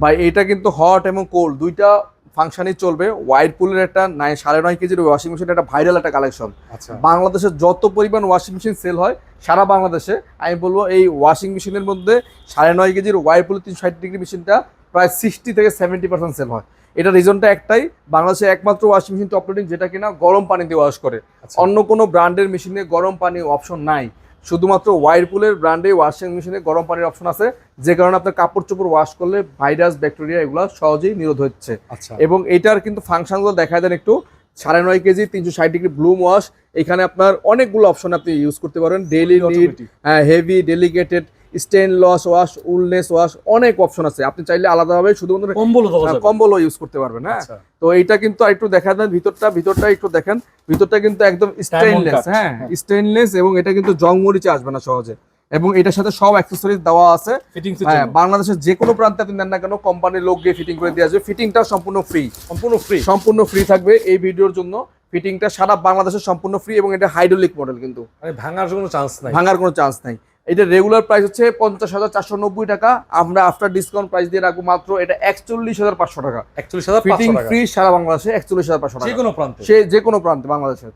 ভাই এটা কিন্তু হট এবং কোল্ড দুইটা ফাংশনই চলবে। ওয়াইরপুলের একটা 9.5 কেজির ওয়াশিং মেশিন একটা ভাইরাল একটা কালেকশন। আচ্ছা বাংলাদেশে যত পরিমাণ ওয়াশিং মেশিন সেল হয় সারা বাংলাদেশে, আমি বলবো এই ওয়াশিং মেশিনের মধ্যে 9.5 কেজির ওয়াইরপুল 360 ডিগ্রি মেশিনটা প্রায় 60 থেকে 70% সেল হয়। এটা রিজনটা একটাই, বাংলাদেশে একমাত্র ওয়াশিং মেশিন টপ রেটিং যেটা কিনা গরম পানি দিয়ে ওয়াশ করে। আচ্ছা। অন্য কোনো ব্র্যান্ডের মেশিনে গরম পানি অপশন নাই, শুধুমাত্র ওয়াইরপুলের ব্র্যান্ডে ওয়াশিং মেশিনে গরম পানির অপশন আছে, যে কারণে আপনার কাপড় চোপড় ওয়াশ করলে ভাইরাস ব্যাকটেরিয়া এগুলো সহজেই নিরোধ হচ্ছে। আচ্ছা এবং এটার কিন্তু ফাংশনগুলো দেখা দেন একটু। 9.5 কেজি 360 ডিগ্রি ব্লুম ওয়াশ, এখানে আপনার অনেকগুলো অপশন আপনি ইউজ করতে পারেন। ডেইলি নিড, হেভি, ডেলিকেটেড, স্টেন লস ওয়াশ, উলনেস ওয়াশ, অনেক অপশন আছে। আপনি চাইলে আলাদাভাবে শুধুমাত্র কম্বলও ইউজ করতে পারবেন। হ্যাঁ, তো এইটা কিন্তু একটু দেখা দেন ভিতরটা একটু দেখেন। ভিতরটা কিন্তু একদম স্টেইনলেস, হ্যাঁ স্টেইনলেস, এবং এটা কিন্তু জং মরিচে আসবে না সহজে। এবং এটার সাথে সব অ্যাক্সেসরিজ দেওয়া আছে। হ্যাঁ, বাংলাদেশের যে কোনো প্রান্তে আপনি নেন না কেন কোম্পানির লোক গিয়ে ফিটিং করে দিয়ে আসবে। ফিটিংটা সম্পূর্ণ ফ্রি থাকবে এই ভিডিওর জন্য। ফিটিংটা সারা বাংলাদেশে সম্পূর্ণ ফ্রি, এবং এটা হাইড্রোলিক মডেল, কিন্তু ভাঙার কোনো চান্স নাই। এটা রেগুলার প্রাইস হচ্ছে 50,490 টাকা। আমরা আফটার ডিসকাউন্ট প্রাইস দিয়ে রাখবো মাত্র এটা 41,500 টাকা। ফিটিং ফ্রি সারা বাংলাদেশে 41,500 টাকা, যে কোনো প্রান্তে বাংলাদেশের।